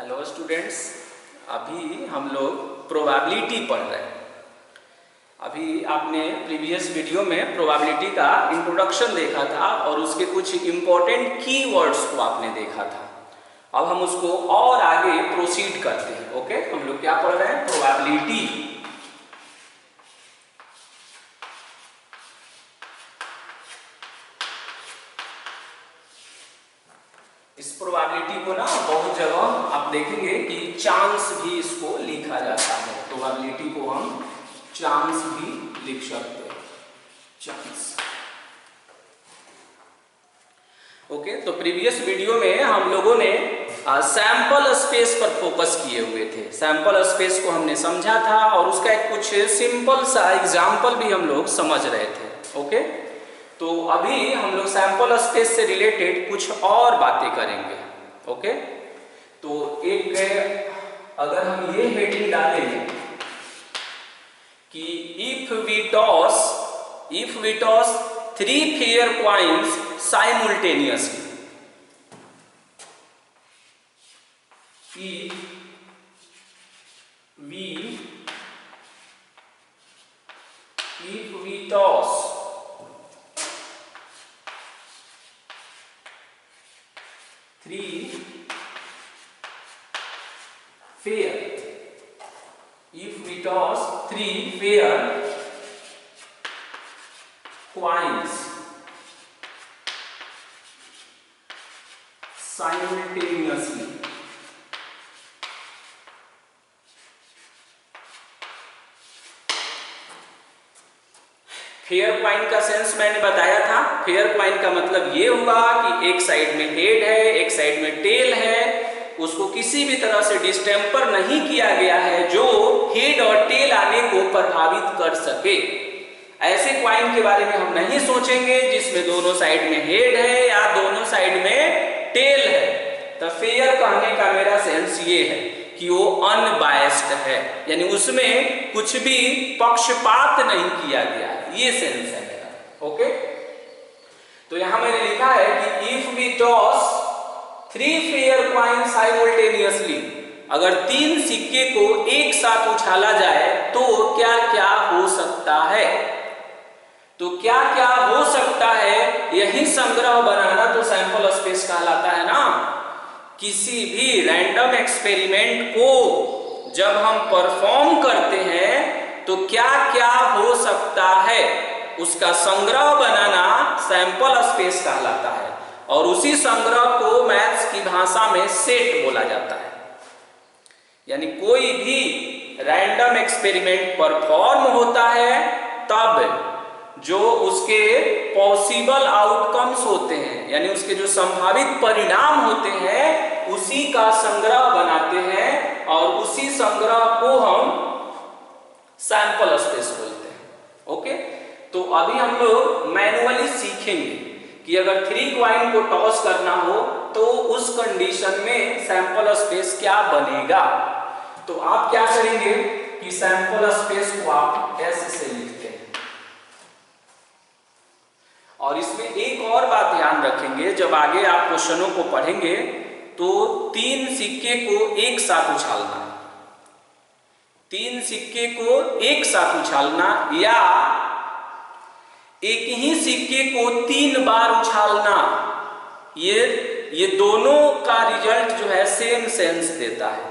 Hello students, अभी हम लोग प्रोबेबिलिटी पढ़ रहे हैं। अभी आपने प्रीवियस वीडियो में प्रोबेबिलिटी का इंट्रोडक्शन देखा था और उसके कुछ इम्पोर्टेंट कीवर्ड्स को आपने देखा था। अब हम उसको और आगे प्रोसीड करते हैं। ओके, हम लोग क्या पढ़ रहे हैं? प्रोबेबिलिटी। इस प्रोबेबिलिटी को ना बहुत जगह आप देखेंगे कि चांस भी इसको लिखा जाता है। प्रोबेबिलिटी को हम चांस भी लिख सकते हैं, चांस। ओके, तो प्रीवियस वीडियो में हम लोगों ने सैंपल स्पेस पर फोकस किए हुए थे। सैंपल स्पेस को हमने समझा था और उसका एक कुछ सिंपल सा एग्जाम्पल भी हम लोग समझ रहे थे। ओके, तो अभी हम लोग सैंपल स्पेस से रिलेटेड कुछ और बातें करेंगे। ओके, तो एक अगर हम ये हेडिंग डालें कि if we toss 3 fair coins simultaneously, if we toss 3 fair, if we toss 3 fair coins simultaneously, fair coin का सेंस मैंने बताया था। फेयर क्वाइन का मतलब ये हुआ कि एक साइड में हेड है, एक साइड में टेल है, उसको किसी भी तरह से डिस्टेम्पर नहीं किया गया है जो हेड और टेल आने को प्रभावित कर सके। ऐसे क्वाइन के बारे में हम नहीं सोचेंगे जिसमें दोनों साइड में हेड है या दोनों साइड में टेल है। तो फेयर कहने का मेरा सेंस ये है कि वो अनबायस्ड है, यानी उसमें कुछ भी पक्षपात नहीं किया गया है, ये सेंस है मेरा। ओके, तो यहां मैंने लिखा है कि if we toss 3 fair coin simultaneously, अगर 3 सिक्के को एक साथ उछाला जाए तो क्या क्या हो सकता है। तो क्या क्या हो सकता है, यही संग्रह बनाना तो सैंपल स्पेस कहलाता है ना। किसी भी रैंडम एक्सपेरिमेंट को जब हम परफॉर्म करते हैं तो क्या क्या हो सकता है, उसका संग्रह बनाना सैंपल स्पेस कहलाता है और उसी संग्रह को मैथ्स की भाषा में सेट बोला जाता है। यानी कोई भी रैंडम एक्सपेरिमेंट परफॉर्म होता है तब जो उसके पॉसिबल आउटकम्स होते हैं, यानी उसके जो संभावित परिणाम होते हैं, उसी का संग्रह बनाते हैं और उसी संग्रह को हम सैंपल स्पेस बोलते हैं। ओके, तो अभी हम लोग मैनुअली सीखेंगे कि अगर 3 क्वाइन को टॉस करना हो तो उस कंडीशन में सैंपल स्पेस क्या बनेगा। तो आप क्या करेंगे कि सैंपल स्पेस को आप ऐसे से लिखते हैं और इसमें एक और बात ध्यान रखेंगे, जब आगे आप क्वेश्चनों को पढ़ेंगे तो 3 सिक्के को एक साथ उछालना, 3 सिक्के को एक साथ उछालना या एक ही सिक्के को 3 बार उछालना, ये दोनों का रिजल्ट जो है सेम सेंस देता है।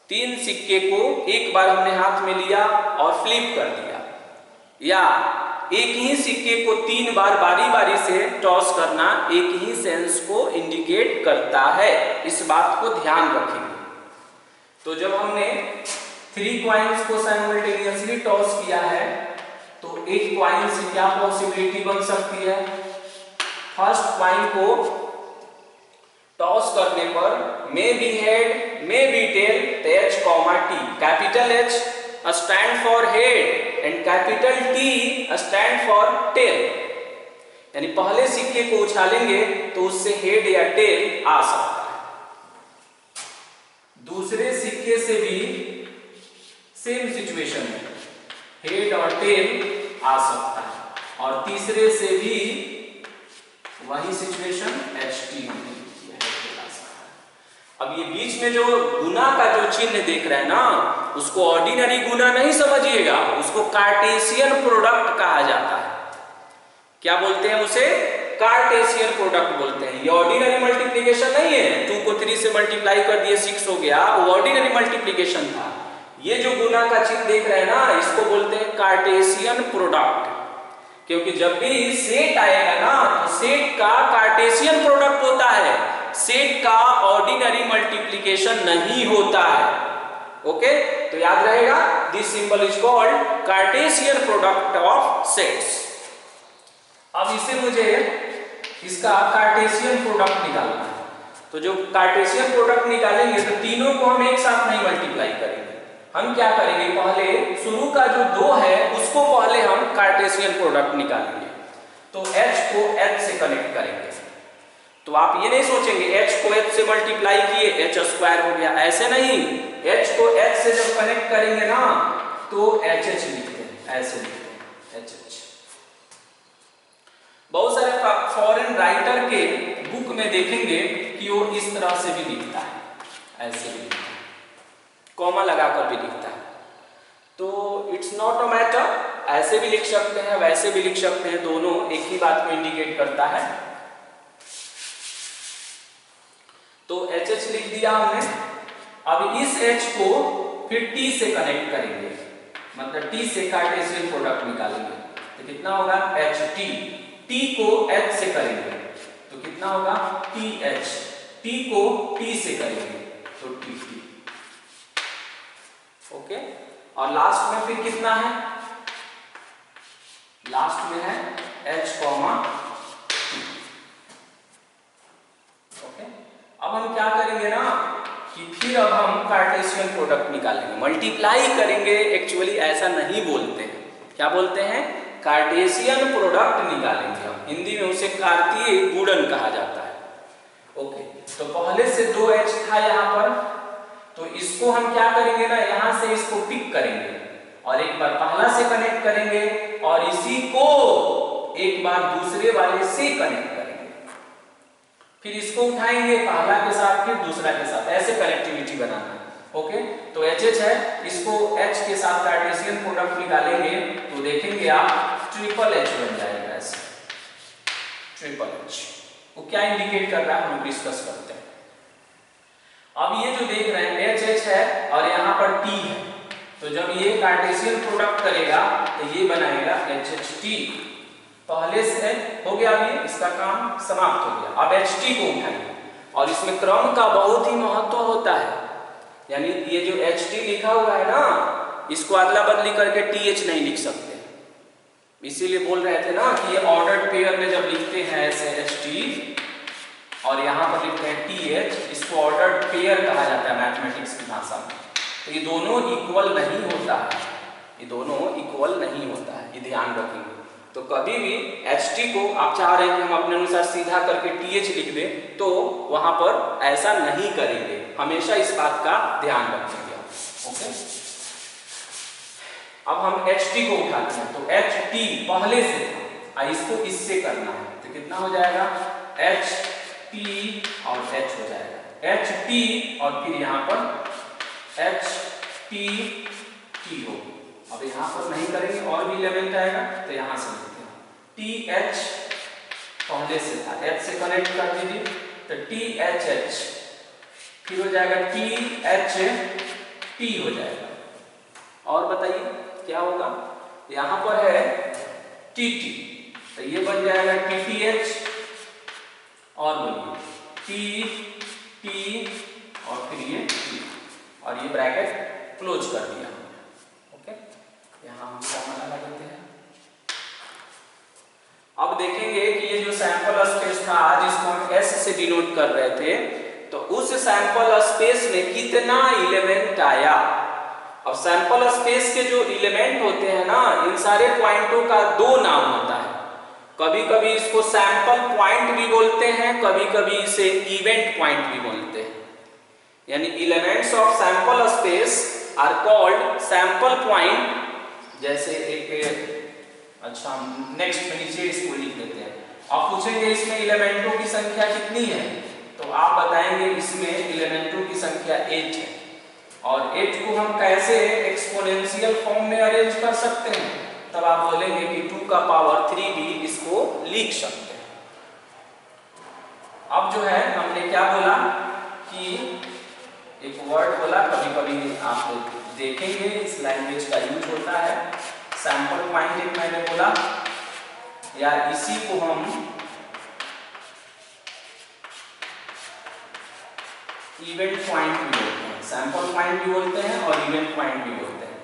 3 सिक्के को एक बार हमने हाथ में लिया और फ्लिप कर दिया, या एक ही सिक्के को 3 बार बारी बारी से टॉस करना एक ही सेंस को इंडिकेट करता है। इस बात को ध्यान रखेंगे। तो जब हमने 3 क्वाइंस को साइमल्टेनियसली टॉस किया है तो एक क्वाइन से क्या पॉसिबिलिटी बन सकती है। फर्स्ट क्वाइन को टॉस करने पर may be head may be tail, H, T, capital H stand for head and capital T stand for tail. यानी पहले सिक्के को उछालेंगे तो उससे हेड या टेल आ सकता है, दूसरे सिक्के से भी सेम सिचुएशन है, हेड और टेल आ सकता है, और तीसरे से भी वही सिचुएशन HT अब ये बीच में जो गुना का जो चिन्ह देख रहे हैं ना, उसको ऑर्डिनरी गुना नहीं समझिएगा, उसको कार्टेशियन प्रोडक्ट कहा जाता है। क्या बोलते हैं उसे? कार्टेशियन प्रोडक्ट बोलते हैं। ये ऑर्डिनरी मल्टीप्लिकेशन नहीं है, 2 को 3 से मल्टीप्लाई कर दिए 6 हो गया, वो ऑर्डिनरी मल्टीप्लिकेशन था। ये जो गुना का चिन्ह देख रहे हैं ना, इसको बोलते हैं कार्टेशियन प्रोडक्ट। क्योंकि जब भी सेट आएगा ना, तो सेट का कार्टेशियन प्रोडक्ट होता है, सेट का ऑर्डिनरी मल्टीप्लिकेशन नहीं होता है। ओके, तो याद रहेगा, this symbol is called Cartesian product of sets. अब इसे मुझे इसका कार्टेशियन प्रोडक्ट निकालना है। तो जो कार्टेशियन प्रोडक्ट निकालेंगे तो तीनों को हम एक साथ नहीं मल्टीप्लाई करेंगे। हम क्या करेंगे, पहले शुरू का जो 2 है उसको पहले हम कार्टेशियन प्रोडक्ट निकालेंगे। तो h को h से कनेक्ट करेंगे। तो आप ये नहीं सोचेंगे h को h से मल्टीप्लाई किए h स्क्वायर हो गया, ऐसे नहीं। h को h से जब कनेक्ट करेंगे ना, तो hh लिखते हैं, ऐसे लिखते हैं hh। बहुत सारे फॉरेन राइटर के बुक में देखेंगे कि वो इस तरह से भी लिखता है, ऐसे भी लिखता है, कॉमा लगाकर भी लिखता है। तो इट्स नॉट अ मैटर, ऐसे भी लिख सकते हैं, वैसे भी लिख सकते हैं, दोनों एक ही बात को इंडिकेट करता है। तो HH लिख दिया हमने। अब इस H को फिर T से कनेक्ट करेंगे, मतलब T से कार्टेशियन प्रोडक्ट निकालेंगे। तो कितना होगा HT। T को H से करेंगे तो कितना होगा TH। T को T से करेंगे तो TT। ओके, और लास्ट में फिर कितना है, लास्ट में है H, T। ओके, अब हम क्या करेंगे ना कि फिर अब हम कार्टेशियन प्रोडक्ट निकालेंगे, मल्टीप्लाई करेंगे। एक्चुअली ऐसा नहीं बोलते हैं, क्या बोलते हैं, कार्टेशियन प्रोडक्ट निकालेंगे हम। हिंदी में उसे कार्तीय गुणन कहा जाता है। ओके, तो पहले से 2H था यहाँ पर, तो इसको हम क्या करेंगे ना, यहां से इसको पिक करेंगे और एक बार पहला से कनेक्ट करेंगे और इसी को एक बार दूसरे वाले से कनेक्ट करेंगे, फिर इसको उठाएंगे पहला के साथ फिर दूसरा के साथ, ऐसे कनेक्टिविटी बनाना है। ओके, तो HH है, इसको H के साथ कार्टेशियन प्रोडक्ट निकालेंगे तो देखेंगे आप ट्रिपल H बन जाएगा, ऐसे ट्रिपल H। वो क्या इंडिकेट कर रहा है हम डिस्कस करते हैं। अब ये जो देख रहे हैं HH है और यहाँ पर T है, तो जब ये कार्टेशियन प्रोडक्ट करेगा तो ये बनाएगा HHT। पहले से हो गया, अभी इसका काम समाप्त हो गया। अब HT को उठाइए और इसमें क्रम का बहुत ही महत्व होता है, यानी ये जो HT लिखा हुआ है ना, इसको अदला बदली करके TH नहीं लिख सकते। इसीलिए बोल रहे थे ना कि ये ऑर्डर्ड पेयर में जब लिखते हैं ऐसे HT और यहाँ पर लिखते हैं TH, इसको ऑर्डर्ड पेयर कहा जाता है मैथमेटिक्स की भाषा में। तो ये दोनों इक्वल नहीं होता है, ये दोनों इक्वल नहीं होता है, ये ध्यान रखेंगे। तो कभी भी HT को आप चाह रहे हैं कि हम अपने अनुसार सीधा करके TH लिख दें, तो वहां पर ऐसा नहीं करेंगे, हमेशा इस बात का ध्यान रखेंगे। ओके, अब हम HT को उठाते हैं, तो HT पहले से था, इसको इससे करना है, तो कितना हो जाएगा HT और H हो जाएगा, HT और फिर यहाँ पर HT हो। अब यहाँ पर नहीं करेंगे और भी एलिमेंट आएगा, तो यहाँ से लिखते हैं TH पहले से था, H से कनेक्ट कर दीजिए तो THH, फिर हो जाएगा THT हो जाएगा। और बताइए क्या होगा, यहाँ पर है TT, तो ये बन जाएगा TTH और बोलिए TT और फिर ये T, और ये ब्रैकेट क्लोज कर दिया। ओके, यहाँ हम कॉमा लगा देते हैं। अब देखेंगे कि ये जो सैंपल स्पेस था जिसको हम S से डिनोट कर रहे थे, तो उस सैंपल स्पेस में कितना एलिमेंट आया। अब सैंपल स्पेस के जो एलिमेंट होते हैं ना, इन सारे पॉइंटों का 2 नाम होता है। कभी कभी इसको सैंपल पॉइंट भी बोलते हैं, कभी कभी इसे इवेंट पॉइंट भी बोलते हैं। यानी elements of sample space are called sample point. जैसे एक अच्छा नेक्स्ट में नीचे इसको लिख देते हैं। आप पूछेंगे इसमें एलिमेंटों की संख्या कितनी है, तो तो आप बताएंगे इसमें एलिमेंटों की संख्या 8 है और 8 को हम कैसे एक्सपोनेंशियल फॉर्म में अरेंज कर सकते हैं, तब आप बोलेंगे कि 2 का पावर 3 भी इसको लिख सकते हैं। अब जो है हमने क्या बोला कि एक वर्ड बोला, कभी कभी आप देखेंगे इस लैंग्वेज का यूज होता है, सैंपल पॉइंट एक मैंने बोला, या इसी को हम इवेंट पॉइंट भी बोलते हैं, सैंपल पॉइंट भी बोलते हैं और इवेंट पॉइंट भी बोलते हैं।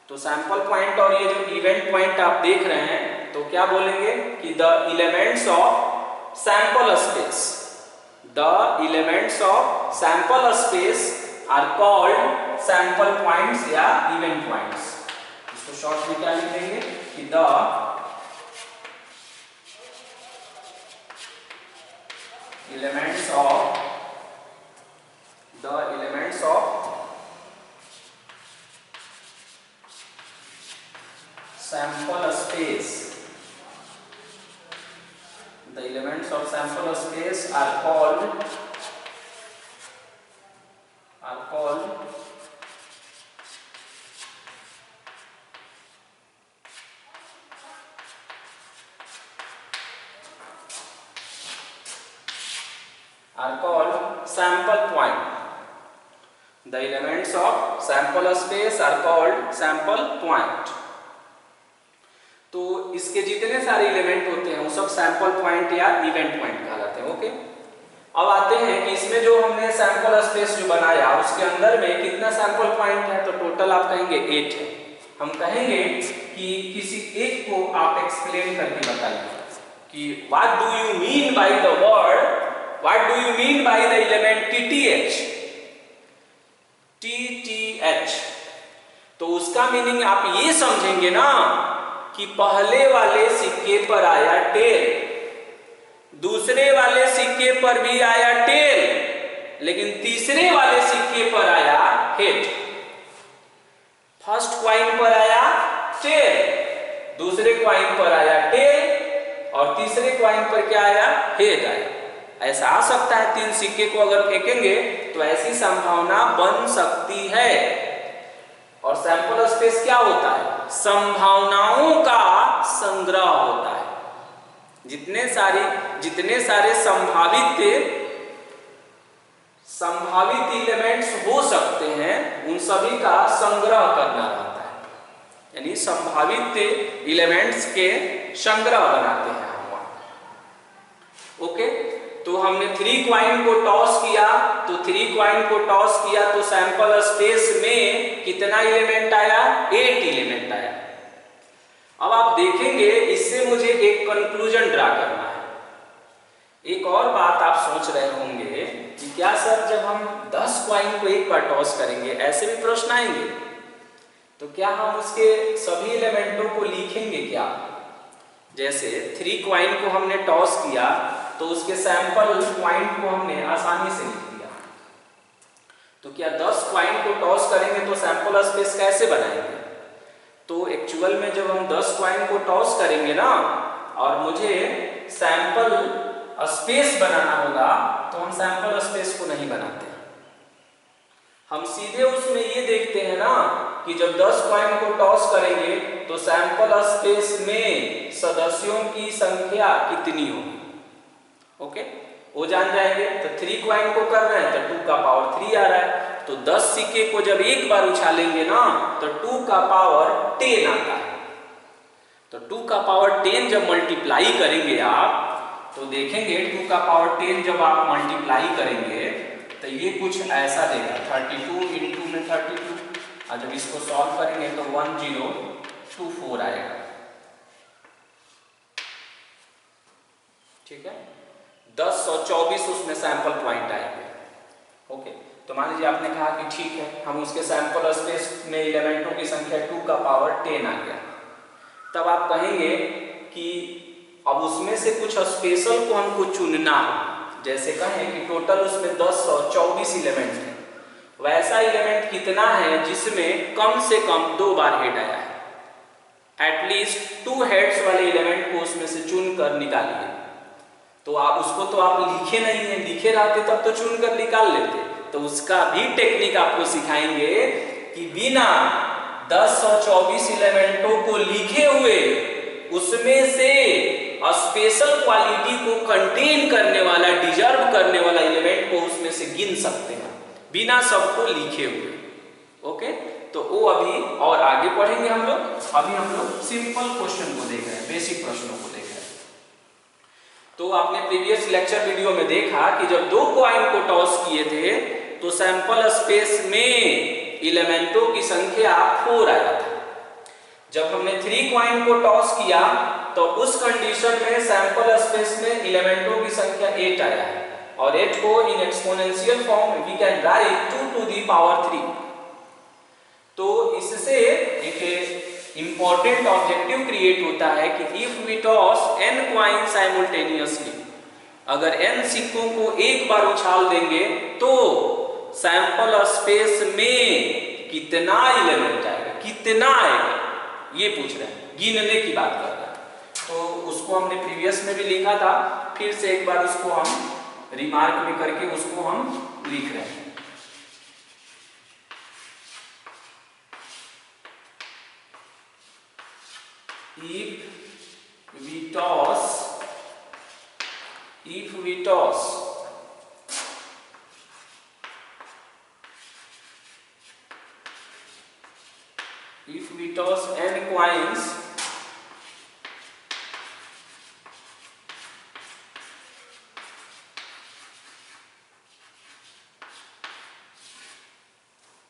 तो सैंपल पॉइंट और ये जो इवेंट पॉइंट आप देख रहे हैं, तो क्या बोलेंगे कि the elements of sample space, the elements of sample space are called sample points या इवेंट पॉइंट्स। इसको शॉर्ट में क्या लिख देंगे कि द elements of sample space, the elements of sample space are called sample point. The elements of sample space are called sample point. तो इसके जितने सारे एलिमेंट होते हैं वो सब सैंपल पॉइंट या इवेंट पॉइंट कहलाते हैं। ओके, अब आते हैं कि इसमें जो हमने सैंपल स्पेस जो बनाया उसके अंदर में कितना सैंपल पॉइंट है, तो टोटल आप कहेंगे 8 है। हम कहेंगे कि किसी एक को आप एक्सप्लेन करके बताइए कि what do you mean by the word, What do you mean by the element TTH? TTH, तो उसका मीनिंग आप ये समझेंगे ना कि पहले वाले सिक्के पर आया टेल, दूसरे वाले सिक्के पर भी आया टेल, लेकिन तीसरे वाले सिक्के पर आया हेड। फर्स्ट क्वाइन पर आया टेल, दूसरे क्वाइन पर आया टेल और तीसरे क्वाइन पर क्या आया, हेड आया। ऐसा आ सकता है, 3 सिक्के को अगर फेंकेंगे तो ऐसी संभावना बन सकती है। और सैंपल स्पेस क्या होता है, संभावनाओं का संग्रह होता है। जितने सारे संभावित एलिमेंट्स हो सकते हैं उन सभी का संग्रह करना रहता है, यानी संभावित एलिमेंट्स के संग्रह बनाते हैं हम वहां। ओके, तो हमने 3 क्वाइन को टॉस किया, तो 3 क्वाइन को टॉस किया तो सैंपल स्पेस में कितना एलिमेंट आया, 8 एलिमेंट आया। अब आप देखेंगे इससे मुझे एक कंक्लूजन ड्रा करना है। एक और बात आप सोच रहे होंगे कि क्या सर जब हम 10 क्वाइन को एक बार टॉस करेंगे ऐसे भी प्रश्न आएंगे, तो क्या हम उसके सभी एलिमेंटों को लिखेंगे क्या? जैसे 3 क्वाइन को हमने टॉस किया तो उसके सैंपल पॉइंट को हमने आसानी से लिख दिया, तो क्या 10 क्वाइन को टॉस करेंगे तो सैंपल स्पेस कैसे बनाएंगे? तो एक्चुअल में जब हम 10 क्वाइन को टॉस करेंगे ना और मुझे सैंपल स्पेस बनाना होगा, तो हम सैंपल स्पेस को नहीं बनाते, हम सीधे उसमें ये देखते हैं ना कि जब 10 क्वाइन को टॉस करेंगे तो सैंपल स्पेस में सदस्यों की संख्या कितनी होगी। ओके, वो जान जाएंगे। तो 3 क्वाइन को कर रहे हैं तो 2 का पावर 3 आ रहा है, तो 10 सिक्के को जब एक बार उछालेंगे ना तो 2 का पावर 10 आता है। तो 2 का पावर 10 जब मल्टीप्लाई करेंगे आप, तो देखेंगे 2 का पावर 10 जब आप मल्टीप्लाई करेंगे तो ये कुछ ऐसा देगा, 32 इंटू में 32, और जब इसको सॉल्व करेंगे तो 1024 आएगा। ठीक है, 10 और 24 उसमें सैंपल पॉइंट आएंगे। ओके, तो मान लीजिए आपने कहा कि ठीक है, हम उसके सैंपल स्पेस में एलिमेंटों की संख्या 2 का पावर 10 आ गया, तब आप कहेंगे कि अब उसमें से कुछ स्पेशल को हमको चुनना है। जैसे कहें कि टोटल उसमें 10 और 24 एलिमेंट हैं, वैसा एलिमेंट कितना है जिसमें कम से कम 2 बार हेड आया है, एटलीस्ट 2 हेड्स वाले एलिमेंट को उसमें से चुन कर निकालिए। तो आप उसको तो आप लिखे नहीं है, लिखे रहते तब तो चुन कर निकाल लेते। तो उसका भी टेक्निक आपको सिखाएंगे कि बिना 10 और 24 एलिमेंटों को लिखे हुए उसमें से स्पेशल क्वालिटी को कंटेन करने वाला, डिजर्व करने वाला एलिमेंट को उसमें से गिन सकते हैं बिना सबको लिखे हुए। ओके, तो वो अभी और आगे पढ़ेंगे हम लोग। अभी हम लोग सिंपल क्वेश्चन को देख रहे हैं, बेसिक प्रश्नों को देख रहे हैं। तो आपने प्रीवियस लेक्चर वीडियो में देखा कि जब दो कॉइन को टॉस किए थे तो सैंपल स्पेस में एलिमेंटों की संख्या 4 आया था। जब हमने 3 कॉइन को टॉस किया तो उस कंडीशन में सैंपल स्पेस में एलिमेंटों की संख्या 8 आया है, और 8 को in exponential form we can write 2 to the power 3। तो इससे एक इंपॉर्टेंट ऑब्जेक्टिव क्रिएट होता है कि if we toss n coin simultaneously, अगर n सिक्कों को एक बार उछाल देंगे तो सैंपल स्पेस में कितना एलिमेंट आएगा, कितना आएगा, ये पूछ रहे हैं, गिनने की बात कर रहे हैं। तो उसको हमने प्रीवियस में भी लिखा था, फिर से एक बार उसको हम रिमार्क में करके उसको हम लिख रहे हैं।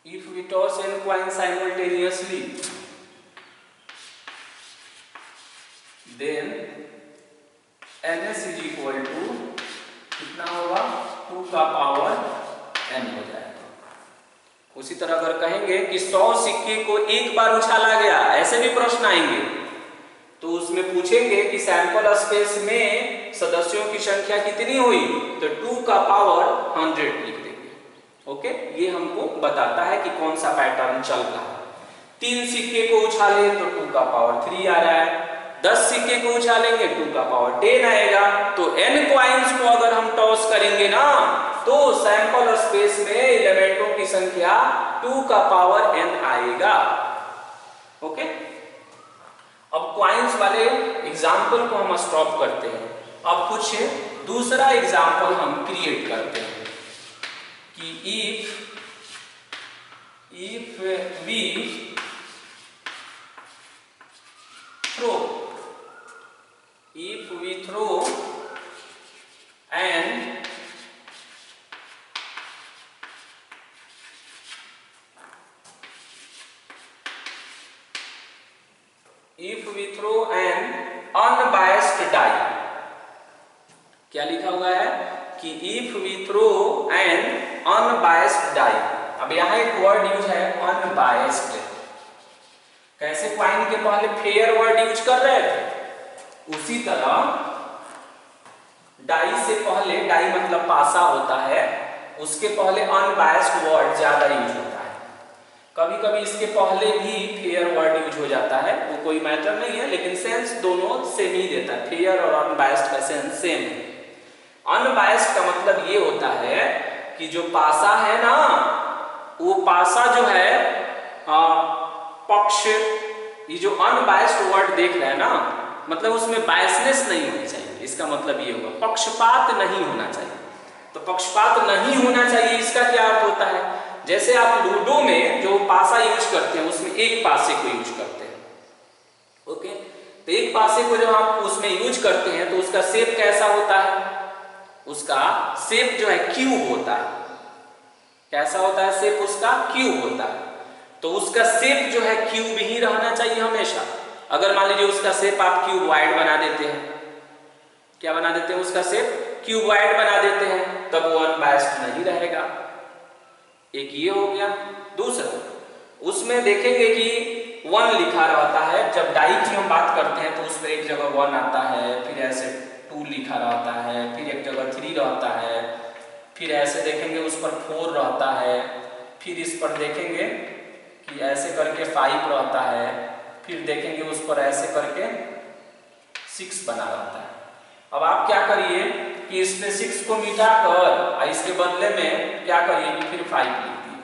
If we toss n coins simultaneously, then ns is equal to कितना होगा, 2 का पावर n हो जाएगा। उसी तरह अगर कहेंगे कि 100 सिक्के को एक बार उछाला गया, ऐसे भी प्रश्न आएंगे, तो उसमें पूछेंगे कि सैंपल स्पेस में सदस्यों की संख्या कितनी हुई, तो 2 का पावर 100 लिख देंगे। ओके, ये हमको बताता है कि कौन सा पैटर्न चल रहा है। 3 सिक्के को उछाले तो 2 का पावर 3 आ रहा है, 10 सिक्के को उछालेंगे 2 का पावर 10 आएगा। तो n कॉइन्स को अगर हम टॉस करेंगे ना तो सैंपल स्पेस में एलिमेंटों की संख्या 2 का पावर n आएगा। ओके, अब कॉइन्स वाले एग्जाम्पल को हम स्टॉप करते हैं। अब कुछ दूसरा एग्जाम्पल हम क्रिएट करते हैं कि if we throw an unbiased die, क्या लिखा हुआ है कि if we throw an unbiased die। अब यहाँ एक वर्ड यूज है unbiased। कैसे कॉइन के पहले फेयर वर्ड यूज कर रहे थे, उसी तरह डाई से पहले, डाई मतलब पासा होता है, उसके पहले अनबायस्ड वर्ड ज्यादा यूज होता है। कभी कभी इसके पहले भी फेयर वर्ड यूज हो जाता है, वो कोई मैटर नहीं है, लेकिन सेंस दोनों सेम ही देता है। फेयर और अनबायस्ड का सेंस सेम है। अनबायस्ड का मतलब ये होता है कि जो पासा है ना, वो पासा जो है पक्ष, ये जो अनबायस्ड वर्ड देख रहे हैं ना, मतलब उसमें बायसनेस नहीं होनी चाहिए। इसका मतलब ये होगा पक्षपात नहीं होना चाहिए। तो पक्षपात नहीं होना चाहिए, इसका क्या अर्थ होता है, जैसे आप लूडो में जो पासा यूज करते हैं उसमें एक पासे को यूज करते हैं। ओके, तो एक पासे को जब आप उसमें यूज करते हैं तो उसका शेप कैसा होता है, उसका शेप जो है क्यूब होता है। कैसा होता है शेप उसका, क्यूब होता है। तो उसका शेप जो है क्यूब ही रहना चाहिए हमेशा। अगर मान लीजिए उसका शेप आप क्यूबॉइड बना देते हैं, क्या बना देते हैं, उसका शेप क्यूबॉइड बना देते हैं, तब वो अनबायस्ड नहीं रहेगा। एक ये हो गया। दूसरा, उसमें देखेंगे कि 1 लिखा रहता है। जब डाई की हम बात करते हैं तो उस पर एक जगह 1 आता है, फिर ऐसे 2 लिखा रहता है, फिर एक जगह 3 रहता है, फिर ऐसे देखेंगे उस पर 4 रहता है, फिर इस पर देखेंगे कि ऐसे करके 5 रहता है, फिर देखेंगे उस पर ऐसे करके 6 बना रहता है। अब आप क्या करिए कि इसमें 6 को मिटा कर इसके बदले में क्या करिए कि फिर 5 लिख दिए।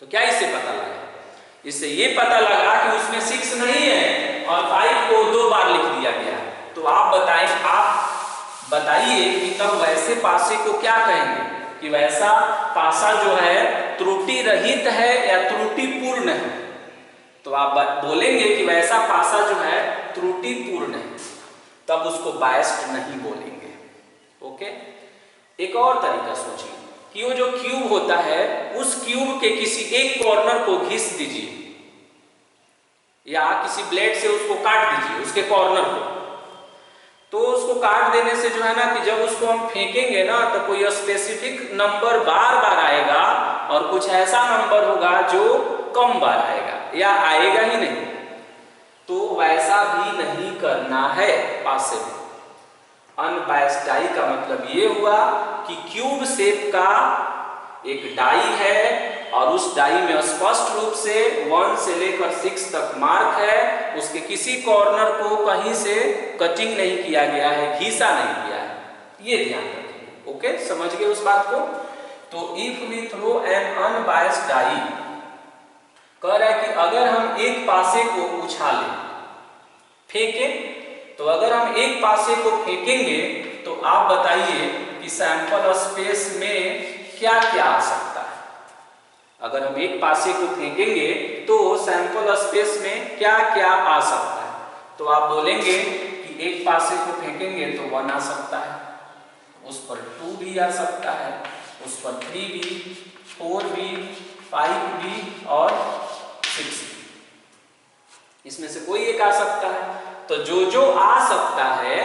तो क्या इससे पता लगा? इससे ये पता लगा कि उसमें 6 नहीं है और 5 को 2 बार लिख दिया गया। तो आप बताइए कि तब वैसे पासे को क्या कहेंगे कि वैसा पासा जो है त्रुटि रहित है या त्रुटिपूर्ण है? तो आप बोलेंगे कि वैसा पासा जो है त्रुटिपूर्ण है, तब उसको बायस्ड नहीं बोलेंगे। ओके, एक और तरीका सोचिए कि वो जो क्यूब होता है उस क्यूब के किसी एक कॉर्नर को घिस दीजिए या किसी ब्लेड से उसको काट दीजिए उसके कॉर्नर को। तो उसको काट देने से जो है ना कि जब उसको हम फेंकेंगे ना तो कोई स्पेसिफिक नंबर बार बार आएगा और कुछ ऐसा नंबर होगा जो कम बार आएगा या आएगा ही नहीं। तो वैसा भी नहीं करना है पासे में। अनबायस्ड डाई का मतलब ये हुआ कि क्यूब शेप का एक डाई है और उस डाई में स्पष्ट रूप से 1 से लेकर 6 तक मार्क है, उसके किसी कॉर्नर को कहीं से कटिंग नहीं किया गया है, घिसा नहीं किया है, ये ध्यान रखिए। ओके, समझ गए उस बात को? तो if we throw an unbiased die, कह रहा है कि अगर हम एक पासे को उछालें, फेंकें, तो अगर हम एक पासे को फेंकेंगे तो आप बताइए कि सैंपल स्पेस में क्या क्या आ सकता है। अगर हम एक पासे को फेंकेंगे तो सैंपल स्पेस में क्या क्या आ सकता है। तो आप बोलेंगे कि एक पासे को फेंकेंगे तो 1 आ सकता है, उस पर 2 भी आ सकता है, उस पर 3 भी, 4 भी, 5 भी और 6 भी। इसमें से कोई एक आ सकता है। तो जो जो आ सकता है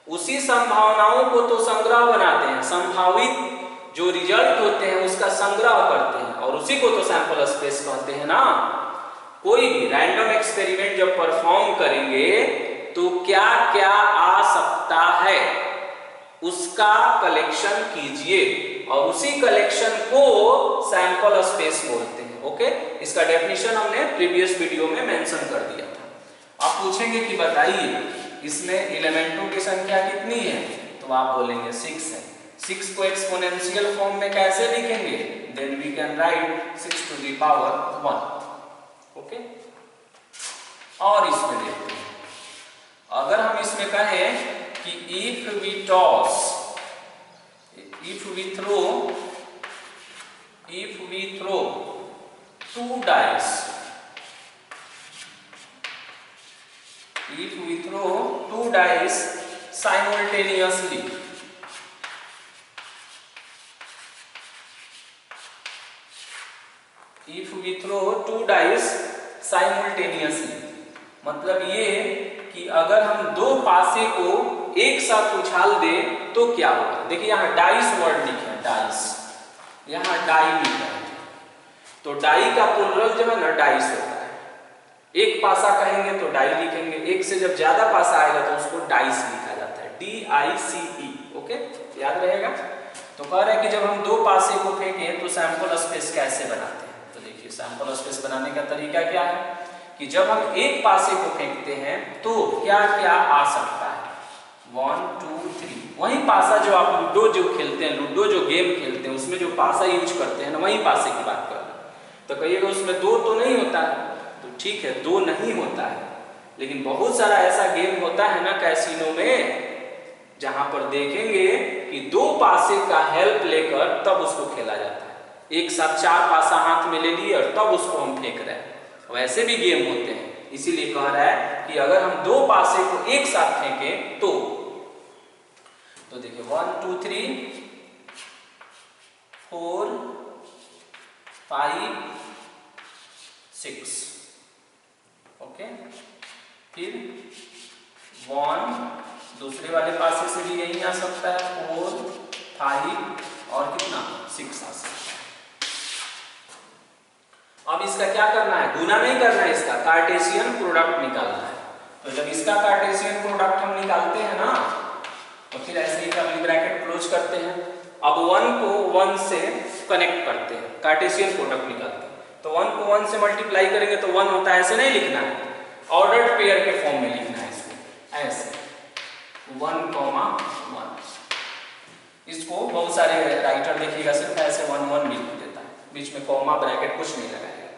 उसी संभावनाओं को तो संग्रह बनाते हैं, संभावित जो रिजल्ट होते हैं उसका संग्रह करते हैं और उसी को तो सैंपल स्पेस कहते हैं ना। कोई भी रैंडम एक्सपेरिमेंट जब परफॉर्म करेंगे तो क्या क्या आ सकता है उसका कलेक्शन कीजिए और उसी कलेक्शन को सैंपल स्पेस बोलते हैं। ओके, इसका डेफिनेशन हमने प्रीवियस वीडियो में मेंशन कर दिया था। आप पूछेंगे कि बताइए इसमें एलिमेंटों की संख्या कितनी है, तो आप बोलेंगे 6 है। 6 को एक्सपोनेंशियल फॉर्म में कैसे लिखेंगे? Then we can write 6 to the power 1। Okay, और इसमें देखते हैं, अगर हम इसमें कहें कि if we throw 2 dice, if we throw 2 dice simultaneously, if we throw 2 dice simultaneously, मतलब ये कि अगर हम 2 पासे को एक साथ उछाल दे तो क्या होगा। देखिए यहाँ डाइस वर्ड लिखे हैं, डाइस, यहाँ डाई लिखा है। तो डाई का प्लुरल जो है ना डाइस होता है। एक पासा कहेंगे तो डाई लिखेंगे, एक से जब ज्यादा पासा आएगा तो उसको डाइस लिखा जाता है, DICE। ओके, याद रहेगा। तो कह रहे हैं कि जब हम 2 पासे को फेंकें तो सैंपल स्पेस कैसे बनाते हैं। तो देखिए सैंपल स्पेस बनाने का तरीका क्या है कि जब हम एक पासे को फेंकते हैं तो क्या क्या आ सकता है। 1 2 3, वही पासा जो आप लूडो जो खेलते हैं, लूडो जो गेम खेलते हैं उसमें जो पासा यूज करते हैं ना, वही पासे की बात कर रहे हैं। तो कहिएगा उसमें 2 तो नहीं होता है, तो ठीक है 2 नहीं होता है, लेकिन बहुत सारा ऐसा गेम होता है ना कैसीनो में जहां पर देखेंगे कि 2 पासे का हेल्प लेकर तब उसको खेला जाता है। एक साथ 4 पासा हाथ में ले लिए और तब उसको हम फेंक रहे हैं। वैसे भी गेम होते हैं, इसीलिए कह रहा है कि अगर हम 2 पासे को एक साथ फेंकें तो देखिए 1 2 3 4 5 6। ओके, फिर 1, दूसरे वाले पासे से भी यही आ सकता है, 4 5 और कितना 6 आ सकता है। अब इसका क्या करना है, गुना नहीं करना है, इसका कार्टेशियन प्रोडक्ट निकालना है। तो जब इसका कार्टेशियन प्रोडक्ट हम निकालते हैं ना तो फिर ऐसे ही कर्ली ब्रैकेट क्लोज करते हैं। अब 1 को 1 से कनेक्ट करते हैं, कार्टेशियन प्रोडक्ट निकालते हैं। तो 1 को 1 से मल्टीप्लाई करेंगे तो 1 होता है, ऐसे नहीं लिखना है, ऑर्डर्ड पेयर के फॉर्म में लिखना है इसको, ऐसे 1,1। इसको बहुत सारे राइटर देखिएगा सिर्फ ऐसे 1 लिख देता है, बीच में कॉमा ब्रैकेट कुछ नहीं लगाएगा।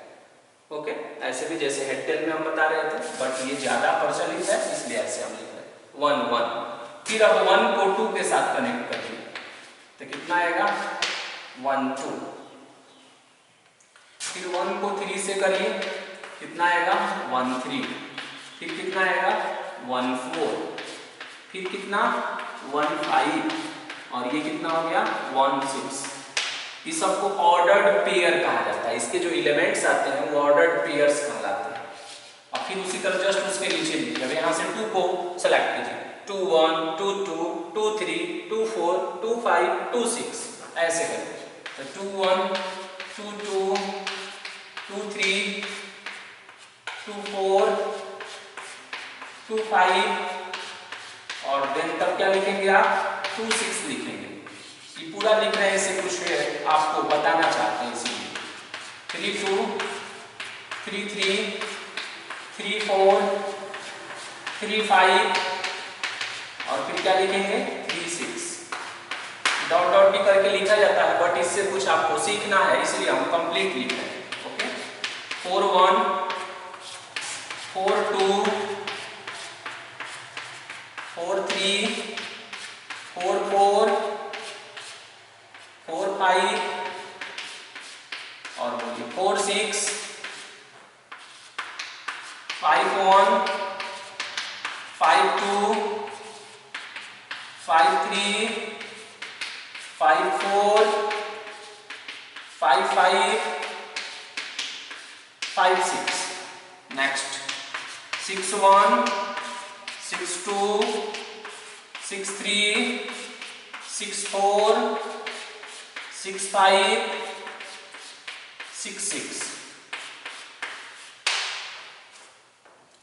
ओके, ऐसे भी जैसे हेड टेल में हम बता रहे थे, बट ये ज्यादा प्रचलित है इसलिए ऐसे हम लिख रहे हैं 1,1। फिर अब 1 को 2 के साथ कनेक्ट करिए तो कितना आएगा 1, 2। फिर 1 को 3 से करिए कितना आएगा 1, 3। फिर कितना आएगा 1, 4। फिर कितना 1, 5 और ये कितना हो गया 1, 6। इस सबको ऑर्डर्ड पेयर कहा जाता है। इसके जो एलिमेंट्स आते हैं वो ऑर्डर्ड पेयर्स कहलाते हैं। और फिर उसी तरह जस्ट उसके नीचे लिखिए। अब यहाँ से 2 को सेलेक्ट कीजिए, 2, 1, 2, 2, 2, 3, 2, 4, 2, 5, 2, 6 ऐसे करिए। तो 2, 1, 2, 2, 2, 3, 2, 4, 2, 5 और देन तब क्या लिखेंगे आप 2, 6 लिखेंगे। ये पूरा लिख रहे हैं, इससे कुछ आपको बताना चाहते हैं इसीलिए। 3, 2, 3, 3, 3, 4, 3, 5 और फिर क्या लिखेंगे 3, 6। डॉट डॉट भी करके लिखा जाता है, बट इससे कुछ आपको सीखना है इसलिए हम कंप्लीट लिख रहे हैं। ओके, 4, 1, 4, 2, 4, 3, 4, 4, 4, 5 और बोलिए 4, 6, 5, 1, 5, 2, 5, 3, 5, 4, 5, 5, 5, 6। नेक्स्ट 6, 1, 6, 2, 6, 3, 6, 4, 6, 5, 6, 6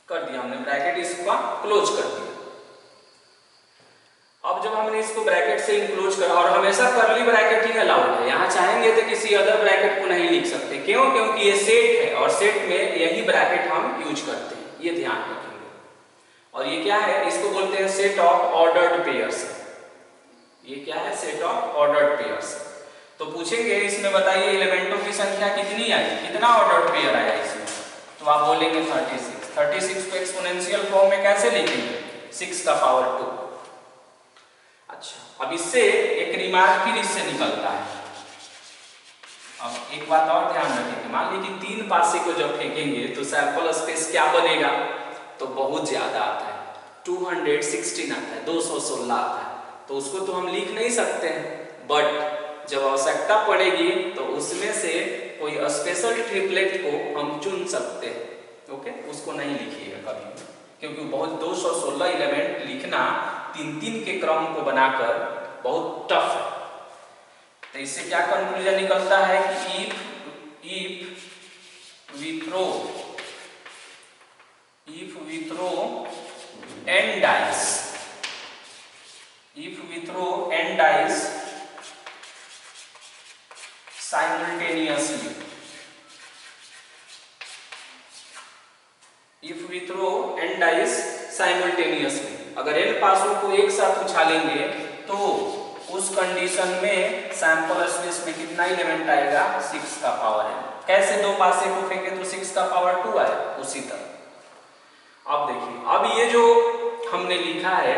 कर दिया हमने। ब्रैकेट इसका क्लोज कर दिया। अब जब हमने इसको ब्रैकेट से इनक्लोज करा, और हमेशा करली ब्रैकेट ही अलाउड है, यहाँ चाहेंगे तो किसी अदर ब्रैकेट को नहीं लिख सकते। क्यों? क्योंकि ये सेट है और सेट में यही ब्रैकेट हम यूज करते हैं, ये ध्यान रखेंगे। और ये क्या है, इसको बोलते हैं सेट ऑफ ऑर्डर्ड पेयर्स। ये क्या है, सेट ऑफ ऑर्डर्ड पेयर्स। तो पूछेंगे इसमें बताइए एलिमेंटों की संख्या कितनी आई, कितना ऑर्डर्ड पेयर आया इसमें, तो आप बोलेंगे 36। 36 को एक्सपोनेंशियल फॉर्म में कैसे लिखेंगे 6 का पावर 2। अच्छा, अब इससे एक रिमार्क फिर इससे निकलता है। अब एक बात और ध्यान रखेंगे, मान लीजिए 3 पासे को जब फेंकेंगे तो सैंपल स्पेस क्या बनेगा, तो बहुत ज्यादा आता है, 216 आता है, 216 आता है। तो उसको तो हम लिख नहीं सकते हैं, बट जब आवश्यकता पड़ेगी तो उसमें से कोई स्पेशल ट्रिपलेट को हम चुन सकते हैं। ओके, उसको नहीं लिखिएगा कभी, क्योंकि बहुत 216 एलिमेंट लिखना 3-3 के क्रम को बनाकर बहुत टफ है। तो इससे क्या कंक्लूजन निकलता है कि if we throw n dice simultaneously, अगर n पासों को एक साथ उछालेंगे तो उस कंडीशन में सैंपल स्पेस में कितना एलिमेंट आएगा 6 का पावर n। कैसे 2 पासे को फेंके तो 6 का पावर 2 आए, उसी तरह। अब देखिए, अब ये जो हमने लिखा है,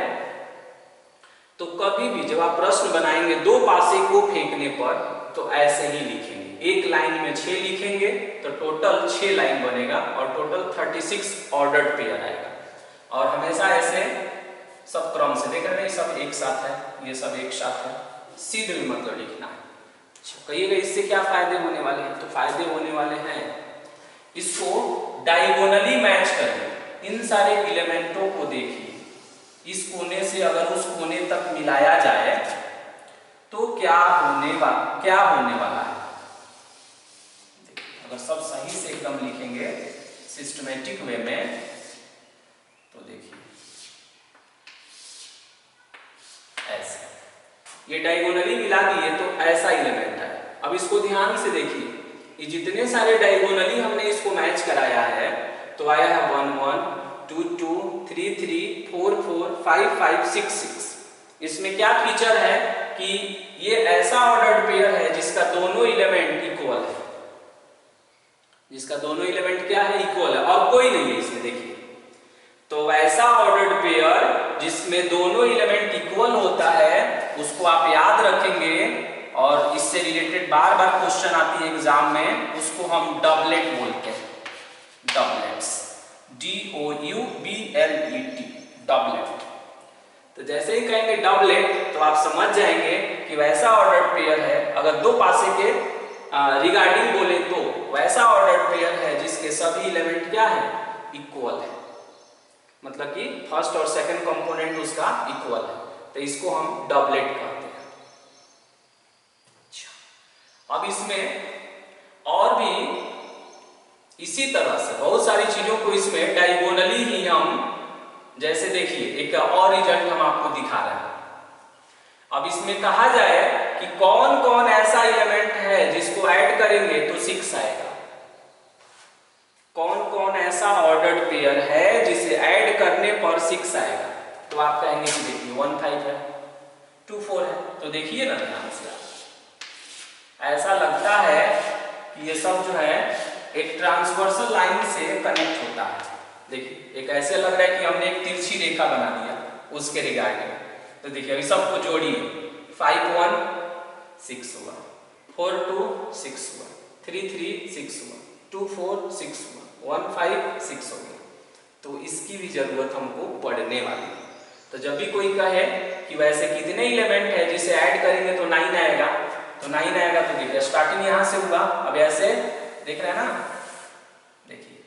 तो कभी भी जब आप प्रश्न बनाएंगे 2 पासे को फेंकने पर तो ऐसे ही लिखेंगे। एक लाइन में 6 लिखेंगे तो टोटल 6 लाइन बनेगा और टोटल 36 ऑर्डर्ड पेयर आएगा। और हमेशा ऐसे सब क्रम से, देख रहे हैं सब एक साथ है, ये सब एक साथ है, सीधे में मतलब लिखना है। कहिएगा इससे क्या फायदे होने वाले हैं, तो फायदे होने वाले हैं, इसको डायगोनली मैच करें। इन सारे एलिमेंटों को देखिए, इस कोने से अगर उस कोने तक मिलाया जाए तो क्या होने वाला है। अगर सब सही से एकदम लिखेंगे सिस्टमैटिक वे में तो देखिए ऐसे, ये डायगोनली मिला दिए तो ऐसा एलिमेंट है। अब इसको ध्यान से देखिए, ये जितने सारे डायगोनली हमने इसको मैच कराया है तो आया है 1 1 2 2 3 3 4 4 5 5 6 6। इसमें क्या फीचर है कि ये ऐसा ऑर्डर्ड पेयर है जिसका दोनों एलिमेंट इक्वल है, जिसका दोनों एलिमेंट क्या है, इक्वल है, और कोई नहीं है इसमें। देखिए, तो ऐसा ऑर्डर्ड पेयर जिसमें दोनों एलिमेंट इक्वल होता है उसको आप याद रखेंगे, और इससे रिलेटेड बार बार क्वेश्चन आती है एग्जाम में, उसको हम डबलेट बोलते हैं। Doublets, DOUBLET, doublet. तो जैसे ही कहेंगे डबलेट तो आप समझ जाएंगे कि वैसा ऑर्डर्ड पेयर है, अगर दो पासे के रिगार्डिंग बोले तो वैसा ऑर्डर्ड पेयर है जिसके सभी एलिमेंट क्या है, इक्वल है, मतलब कि फर्स्ट और सेकंड कंपोनेंट उसका इक्वल है, तो इसको हम डबलेट कहते हैं। अच्छा, अब इसमें और भी इसी तरह से बहुत सारी चीजों को इसमें डायगोनली ही हम, जैसे देखिए एक और रिजल्ट हम आपको दिखा रहे हैं। अब इसमें कहा जाए कि कौन कौन ऐसा एलिमेंट है जिसको ऐड करेंगे तो 6 आएगा, कौन कौन ऐसा ऑर्डर्ड पेयर है जिसे ऐड करने पर 6 आएगा, तो आप कहेंगे कि देखिए 1 5 है, 2 4 है। तो देखिए ना ध्यान से, ऐसा लगता है कि ये सब जो है एक ट्रांसवर्सल लाइन से कनेक्ट होता है। देखिए, एक ऐसे लग रहा है कि हमने एक तिरछी रेखा बना दिया उसके रिगार्डिंग। तो देखिए अभी सबको जोड़िए, 5 1 6 हुआ, 4 2 6 हुआ, 3 3 6 हुआ, 2 4 6 हुआ, 1 5 6 हो गया। तो इसकी भी जरूरत हमको पड़ने वाली है। तो जब भी कोई कहे कि वैसे कितने एलिमेंट है जिसे ऐड करेंगे तो 9 आएगा, तो 9 आएगा, तो देखिए स्टार्टिंग यहां से हुआ, अब ऐसे देख रहे हैं ना, देखिए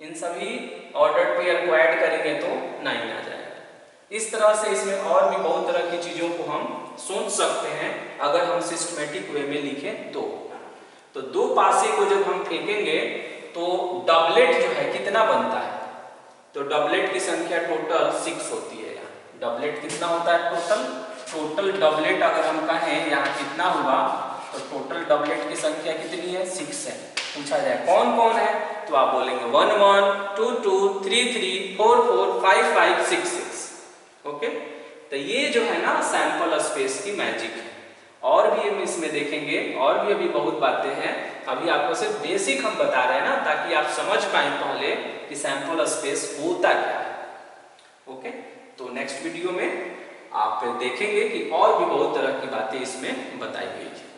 इन सभी ऑर्डर्ड पेयर को ऐड करेंगे तो 9 आ जाएगा। इस तरह से इसमें और भी बहुत तरह की चीजों को हम सोच सकते हैं अगर हम सिस्टमैटिक वे में लिखें तो दो पासे को जब हम फेंकेंगे तो डबलेट जो है कितना बनता है, तो डबलेट की संख्या टोटल 6 होती है। यहाँ डबलेट कितना होता है, टोटल डबलेट अगर हम कहें यहाँ कितना हुआ, तो टोटल डबलेट की संख्या कितनी है, 6 है। पूछा जाए कौन कौन है, तो आप बोलेंगे 1 1 2 2 3 3 4 4 5 5 6 6। ओके, तो ये जो है ना सैंपल स्पेस की मैजिक है। और भी हम इसमें देखेंगे, और भी अभी बहुत बातें हैं, अभी आपको सिर्फ बेसिक हम बता रहे हैं ना, ताकि आप समझ पाए पहले कि सैंपल स्पेस होता क्या है। ओके, तो नेक्स्ट वीडियो में आप देखेंगे कि और भी बहुत तरह की बातें इसमें बताई गई है।